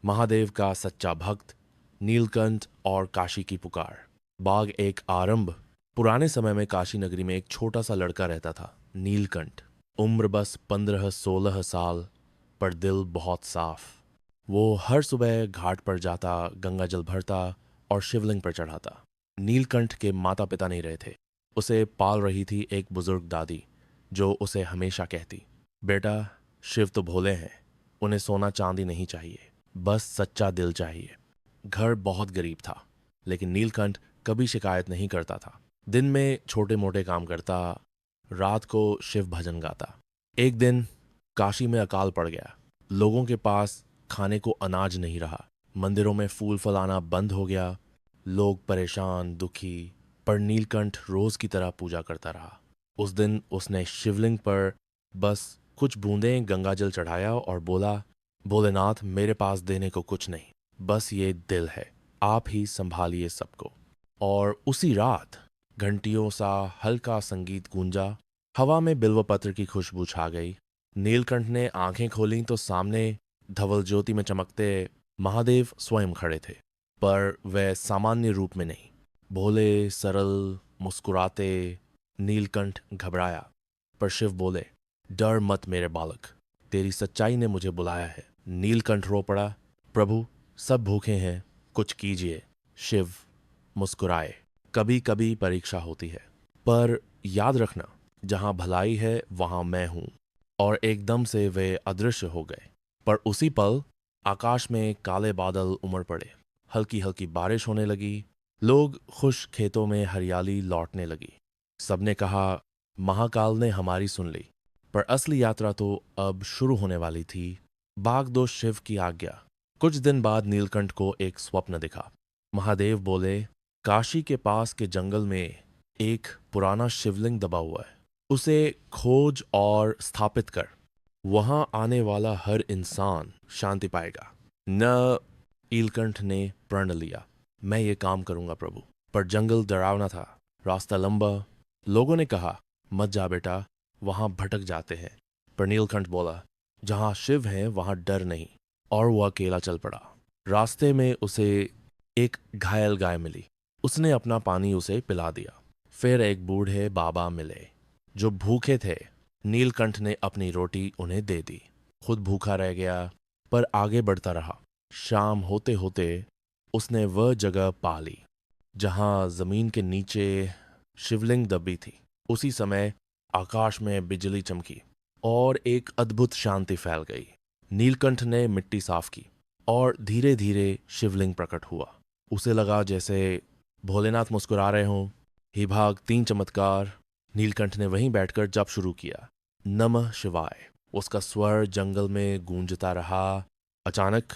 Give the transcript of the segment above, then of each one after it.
महादेव का सच्चा भक्त, नीलकंठ और काशी की पुकार। बाग एक आरंभ। पुराने समय में काशी नगरी में एक छोटा सा लड़का रहता था, नीलकंठ। उम्र बस 15-16 साल, पर दिल बहुत साफ। वो हर सुबह घाट पर जाता, गंगा जल भरता और शिवलिंग पर चढ़ाता। नीलकंठ के माता पिता नहीं रहे थे। उसे पाल रही थी एक बुजुर्ग दादी, जो उसे हमेशा कहती, बेटा, शिव तो भोले हैं, उन्हें सोना चांदी नहीं चाहिए, बस सच्चा दिल चाहिए। घर बहुत गरीब था, लेकिन नीलकंठ कभी शिकायत नहीं करता था। दिन में छोटे मोटे काम करता, रात को शिव भजन गाता। एक दिन काशी में अकाल पड़ गया। लोगों के पास खाने को अनाज नहीं रहा। मंदिरों में फूल फल आना बंद हो गया। लोग परेशान, दुखी, पर नीलकंठ रोज की तरह पूजा करता रहा। उस दिन उसने शिवलिंग पर बस कुछ बूंदें गंगाजल चढ़ाया और बोला, भोलेनाथ, मेरे पास देने को कुछ नहीं, बस ये दिल है, आप ही संभालिए सबको। और उसी रात घंटियों सा हल्का संगीत गूंजा। हवा में बिल्वपत्र की खुशबू छा गई। नीलकंठ ने आंखें खोलीं तो सामने धवल ज्योति में चमकते महादेव स्वयं खड़े थे। पर वह सामान्य रूप में नहीं, भोले, सरल, मुस्कुराते। नीलकंठ घबराया, पर शिव बोले, डर मत मेरे बालक, तेरी सच्चाई ने मुझे बुलाया है। नीलकंठ रो पड़ा, प्रभु, सब भूखे हैं, कुछ कीजिए। शिव मुस्कुराए, कभी कभी परीक्षा होती है, पर याद रखना, जहां भलाई है वहां मैं हूं। और एकदम से वे अदृश्य हो गए। पर उसी पल आकाश में काले बादल उमड़ पड़े। हल्की हल्की बारिश होने लगी। लोग खुश, खेतों में हरियाली लौटने लगी। सबने कहा, महाकाल ने हमारी सुन ली। पर असली यात्रा तो अब शुरू होने वाली थी। बाग दो शिव की आज्ञा। कुछ दिन बाद नीलकंठ को एक स्वप्न दिखा। महादेव बोले, काशी के पास के जंगल में एक पुराना शिवलिंग दबा हुआ है, उसे खोज और स्थापित कर। वहां आने वाला हर इंसान शांति पाएगा। न नीलकंठ ने प्रण लिया, मैं ये काम करूंगा प्रभु। पर जंगल डरावना था, रास्ता लंबा। लोगों ने कहा, मत जा बेटा, वहां भटक जाते हैं। पर नीलकंठ बोला, जहां शिव हैं वहां डर नहीं। और वो अकेला चल पड़ा। रास्ते में उसे एक घायल गाय मिली। उसने अपना पानी उसे पिला दिया। फिर एक बूढ़े बाबा मिले, जो भूखे थे। नीलकंठ ने अपनी रोटी उन्हें दे दी, खुद भूखा रह गया, पर आगे बढ़ता रहा। शाम होते होते उसने वह जगह पा ली जहां जमीन के नीचे शिवलिंग दबी थी। उसी समय आकाश में बिजली चमकी और एक अद्भुत शांति फैल गई। नीलकंठ ने मिट्टी साफ की और धीरे धीरे शिवलिंग प्रकट हुआ। उसे लगा जैसे भोलेनाथ मुस्कुरा रहे हों। ही भाग 3 चमत्कार। नीलकंठ ने वहीं बैठकर जप शुरू किया, नमः शिवाय। उसका स्वर जंगल में गूंजता रहा। अचानक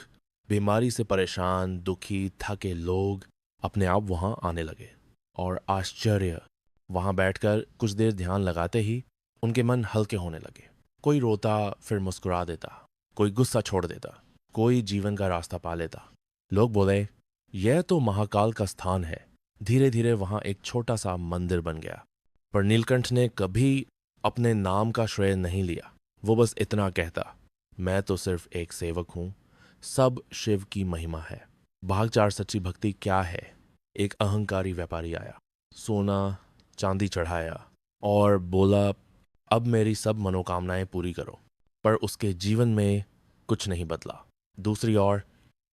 बीमारी से परेशान, दुखी, थके लोग अपने आप वहां आने लगे। और आश्चर्य, वहां बैठकर कुछ देर ध्यान लगाते ही उनके मन हल्के होने लगे। कोई रोता, फिर मुस्कुरा देता, कोई गुस्सा छोड़ देता, कोई जीवन का रास्ता पा लेता। लोग बोले, यह तो महाकाल का स्थान है। धीरे धीरे वहां एक छोटा सा मंदिर बन गया। पर नीलकंठ ने कभी अपने नाम का श्रेय नहीं लिया। वो बस इतना कहता, मैं तो सिर्फ एक सेवक हूं, सब शिव की महिमा है। भाग 4 सच्ची भक्ति क्या है। एक अहंकारी व्यापारी आया, सोना चांदी चढ़ाया और बोला, अब मेरी सब मनोकामनाएं पूरी करो। पर उसके जीवन में कुछ नहीं बदला। दूसरी ओर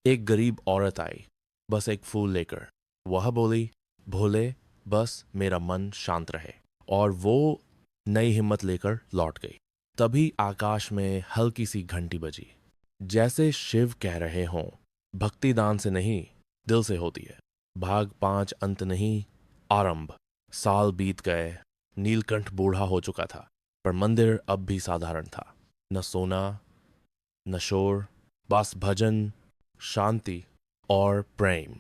एक गरीब औरत आई, बस एक फूल लेकर। वह बोली, भोले, बस मेरा मन शांत रहे। और वो नई हिम्मत लेकर लौट गई। तभी आकाश में हल्की सी घंटी बजी, जैसे शिव कह रहे हों, भक्ति दान से नहीं, दिल से होती है। भाग 5 अंत नहीं, आरंभ। साल बीत गए। नीलकंठ बूढ़ा हो चुका था, पर मंदिर अब भी साधारण था। न सोना, न शोर, बस भजन, शांति और प्रेम।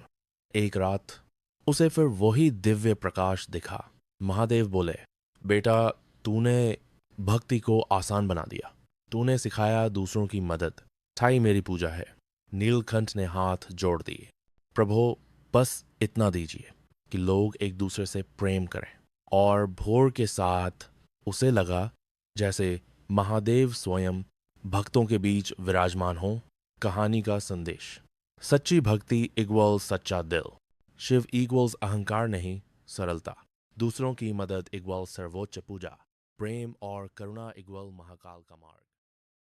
एक रात उसे फिर वही दिव्य प्रकाश दिखा। महादेव बोले, बेटा, तूने भक्ति को आसान बना दिया, तूने सिखाया दूसरों की मदद, स्थाई मेरी पूजा है। नीलकंठ ने हाथ जोड़ दिए, प्रभु, बस इतना दीजिए कि लोग एक दूसरे से प्रेम करें। और भोर के साथ उसे लगा जैसे महादेव स्वयं भक्तों के बीच विराजमान हो। कहानी का संदेश। सच्ची भक्ति इक्वल्स सच्चा दिल। शिव इक्वल्स अहंकार नहीं, सरलता। दूसरों की मदद इक्वल्स सर्वोच्च पूजा। प्रेम और करुणा इक्वल महाकाल का मार्ग।